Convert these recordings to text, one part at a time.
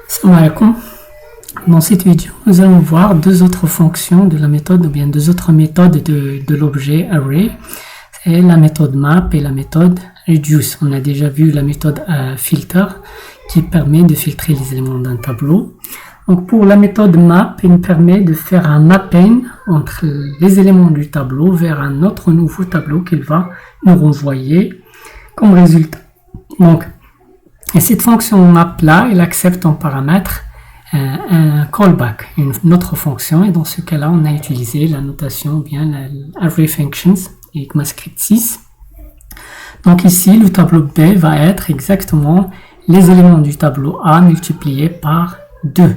Salam alaikum. Dans cette vidéo, nous allons voir deux autres fonctions de la méthode, ou bien deux autres méthodes de l'objet array. C'est la méthode map et la méthode reduce. On a déjà vu la méthode filter qui permet de filtrer les éléments d'un tableau. Donc pour la méthode map, elle permet de faire un mapping entre les éléments du tableau vers un autre nouveau tableau qu'il va nous renvoyer comme résultat. Donc, et cette fonction map là, elle accepte en paramètre un callback, une autre fonction, et dans ce cas-là, on a utilisé la notation, bien l'array functions, ECMAScript 6. Donc ici, le tableau B va être exactement les éléments du tableau A multipliés par 2.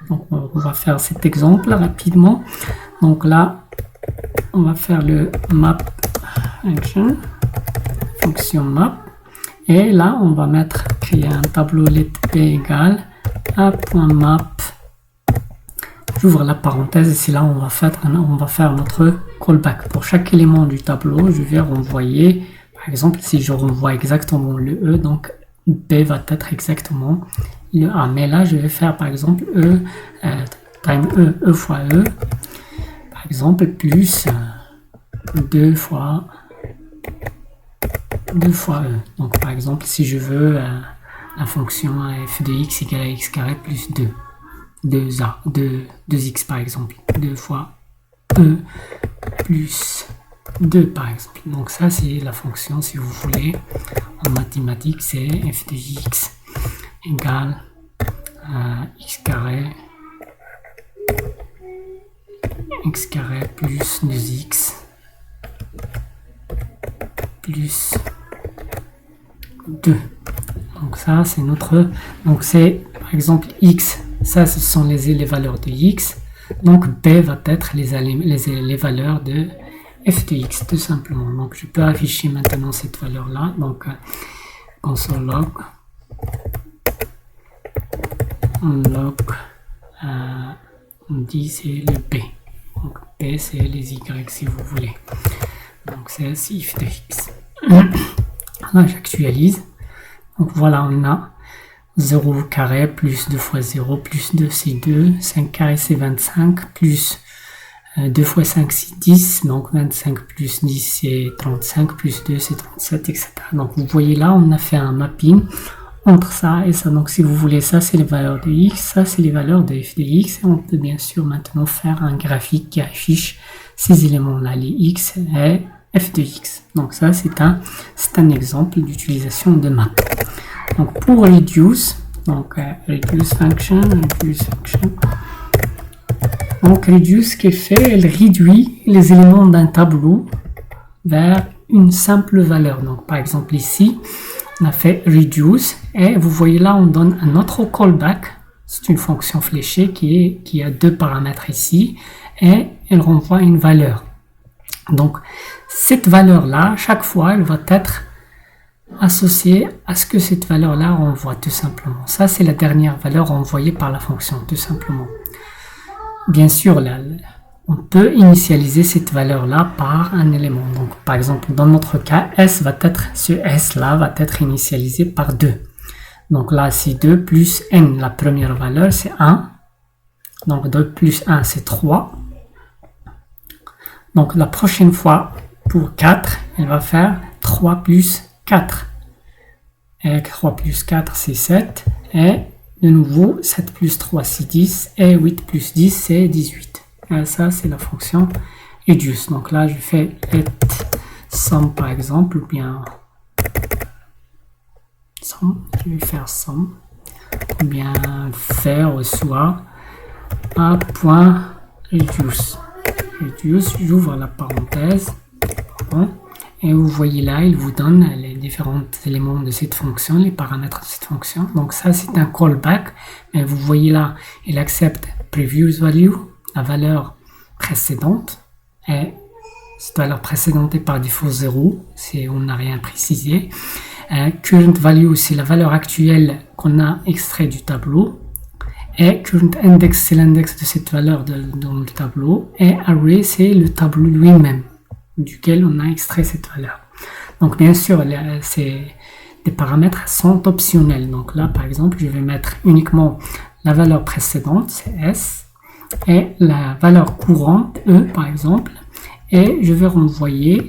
Donc on va faire cet exemple rapidement. Donc là, on va faire le map function, fonction map. Et là, on va créer un tableau let b égale a.map. J'ouvre la parenthèse et c'est là on va faire notre callback. Pour chaque élément du tableau, je vais renvoyer, par exemple, si je renvoie exactement le E, donc B va être exactement le A. Mais là, je vais faire par exemple time E fois E, par exemple, plus 2 fois E. Donc par exemple, si je veux la fonction f de x égale à x carré plus 2x par exemple, 2 fois E plus 2 par exemple. Donc ça c'est la fonction, si vous voulez, en mathématiques, c'est f de x égale à x carré plus 2x plus 2. Donc ça c'est notre, donc c'est par exemple x, ça ce sont les valeurs de x, donc b va être les valeurs de f de x tout simplement. Donc je peux afficher maintenant cette valeur là, donc console log, on dit c'est le b, donc b c'est les y si vous voulez, donc c'est f de x. Là j'actualise, donc voilà, on a 0 carré plus 2 fois 0 plus 2 c'est 2, 5 carré c'est 25, plus 2 fois 5 c'est 10, donc 25 plus 10 c'est 35, plus 2 c'est 37, etc. Donc vous voyez là, on a fait un mapping entre ça et ça. Donc si vous voulez, ça c'est les valeurs de x, ça c'est les valeurs de f de x, et on peut bien sûr maintenant faire un graphique qui affiche ces éléments là, les x et f de x. Donc ça c'est un exemple d'utilisation de map. Donc pour reduce, donc reduce function, donc reduce, ce qu'elle fait, elle réduit les éléments d'un tableau vers une simple valeur. Donc par exemple ici, on a fait reduce, et vous voyez là, on donne un autre callback. C'est une fonction fléchée qui a deux paramètres ici, et elle renvoie une valeur. Donc cette valeur-là, chaque fois, elle va être associée à ce que cette valeur-là renvoie, tout simplement. Ça, c'est la dernière valeur renvoyée par la fonction, tout simplement. Bien sûr, là, on peut initialiser cette valeur-là par un élément. Donc, par exemple, dans notre cas, ce S-là va être initialisé par 2. Donc là, c'est 2 plus n. La première valeur, c'est 1. Donc 2 plus 1, c'est 3. Donc la prochaine fois, pour 4, elle va faire 3 plus 4. Et 3 plus 4, c'est 7. Et de nouveau, 7 plus 3, c'est 10. Et 8 plus 10, c'est 18. Et ça, c'est la fonction reduce. Donc là, je fais let sum, par exemple, ou bien sum. Je vais faire sum. Ou bien faire soit a.reduce. Reduce, j'ouvre la parenthèse. Bon. Et vous voyez là, il vous donne les différents éléments de cette fonction, les paramètres de cette fonction. Donc ça, c'est un callback. Mais vous voyez là, il accepte previous value, la valeur précédente. Et cette valeur précédente est par défaut 0, si on n'a rien précisé. Current value, c'est la valeur actuelle qu'on a extrait du tableau. Et current index, c'est l'index de cette valeur dans le tableau. Et array, c'est le tableau lui-même duquel on a extrait cette valeur. Donc bien sûr, les paramètres sont optionnels. Donc là, par exemple, je vais mettre uniquement la valeur précédente, c'est S, et la valeur courante, E par exemple, et je vais renvoyer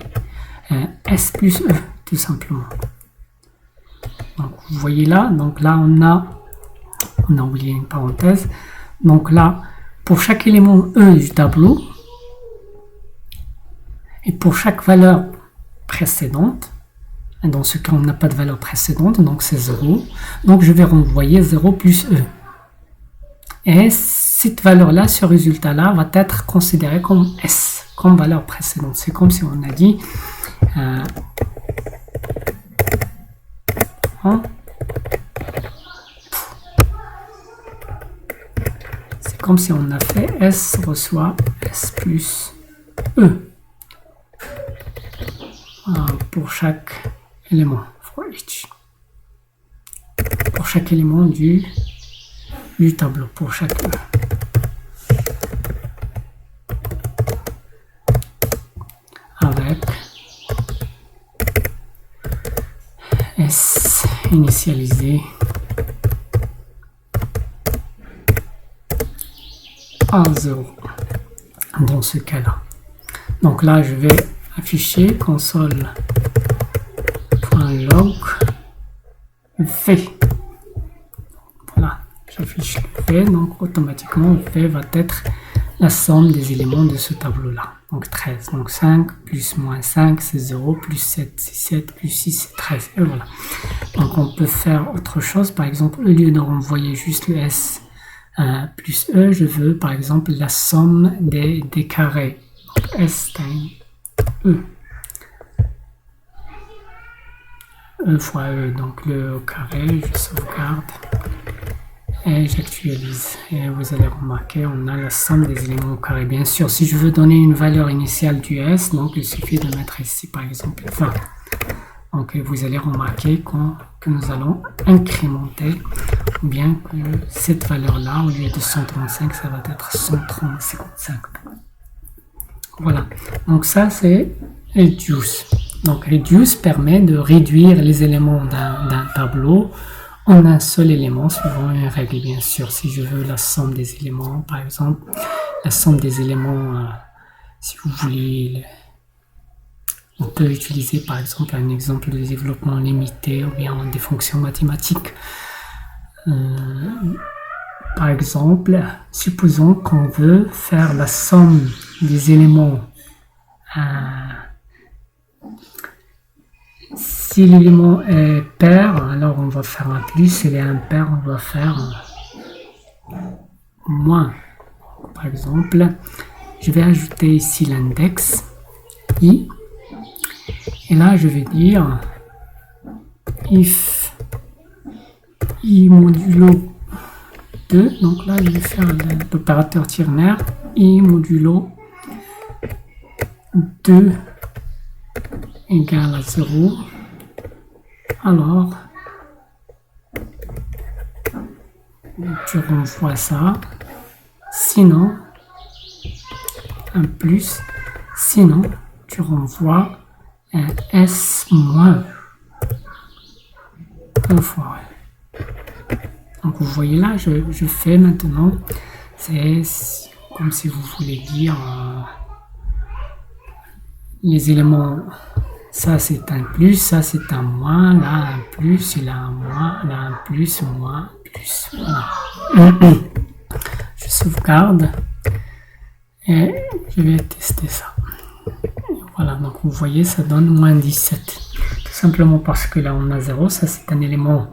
S plus E, tout simplement. Donc vous voyez là, donc là on a oublié une parenthèse, donc là, pour chaque élément E du tableau, et pour chaque valeur précédente, dans ce cas on n'a pas de valeur précédente, donc c'est 0, donc je vais renvoyer 0 plus E. Et cette valeur-là, ce résultat-là, va être considéré comme S, comme valeur précédente. C'est comme si on a dit c'est comme si on a fait S reçoit S plus E pour chaque élément, pour chaque élément du tableau, pour chaque E. Avec S initialisé à 0 dans ce cas-là. Donc là, je vais afficher console.log V. Voilà, j'affiche le V, donc automatiquement le V va être la somme des éléments de ce tableau-là. Donc 13, donc 5 plus moins 5 c'est 0, plus 7 c'est 7, plus 6 c'est 13, et voilà. Donc on peut faire autre chose, par exemple au lieu de renvoyer juste le S plus E, je veux par exemple la somme des carrés, donc S time E. E fois E, donc le carré, je sauvegarde et j'actualise. Et vous allez remarquer, on a la somme des éléments au carré. Bien sûr, si je veux donner une valeur initiale du S, donc il suffit de mettre ici par exemple 20. Donc vous allez remarquer que nous allons incrémenter, ou bien que cette valeur-là, au lieu de 135, ça va être 135. Voilà, donc ça c'est Reduce. Donc Reduce permet de réduire les éléments d'un tableau en un seul élément, suivant une règle bien sûr. Si je veux la somme des éléments, par exemple, la somme des éléments, si vous voulez, on peut utiliser par exemple un exemple de développement limité ou bien des fonctions mathématiques. Par exemple, supposons qu'on veut faire la somme des éléments. Si l'élément est pair, alors on va faire un plus. S'il est impair, on va faire moins. Par exemple, je vais ajouter ici l'index i. Et là, je vais dire if i modulo 2. Donc là, je vais faire l'opérateur ternaire i modulo 2 égale à 0. Alors, tu renvoies ça. Sinon, un plus. Sinon, tu renvoies un S moins. Deux fois. Donc, vous voyez là, je fais maintenant. C'est comme si vous voulez dire les éléments. Ça c'est un plus, ça c'est un moins, là un plus, là un moins, là un plus, moins, plus. Voilà. Je sauvegarde et je vais tester ça. Voilà, donc vous voyez, ça donne moins 17. Tout simplement parce que là on a 0, ça c'est un élément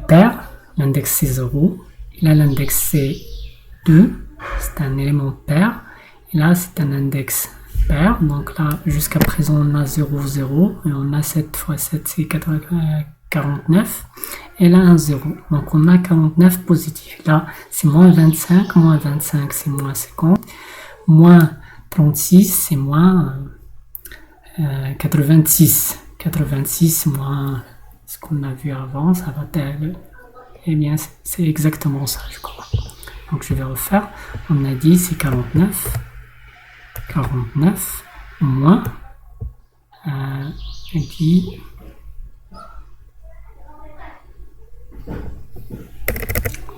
pair, l'index c'est 0. Et là l'index c'est 2, c'est un élément pair. Et là c'est un index pair, donc là jusqu'à présent on a 0, 0, et on a 7 fois 7 c'est 49, et là un 0, donc on a 49 positif. Là c'est moins 25 c'est moins 50, moins 36 c'est moins 86 moins ce qu'on a vu avant, ça va être, et bien c'est exactement ça je crois. Donc je vais refaire, on a dit c'est 49 moins et puis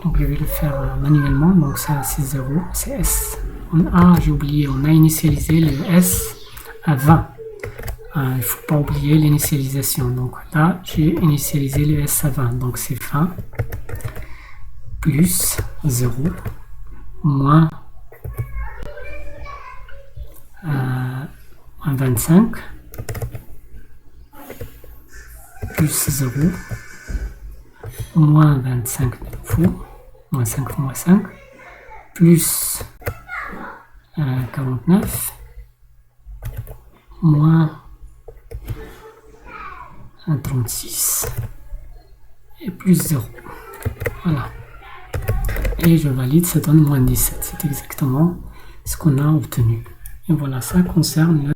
donc je vais le faire manuellement, donc ça c'est 0, c'est S. J'ai oublié, on a initialisé le S à 20. Il ne faut pas oublier l'initialisation. Donc là, j'ai initialisé le S à 20. Donc c'est 20 plus 0 moins 25 plus 0 moins 25 de nouveau, moins 5 moins 5 plus 49 moins 36 et plus 0. Voilà. Et je valide, ça donne moins 17. C'est exactement ce qu'on a obtenu. Et voilà, ça concerne le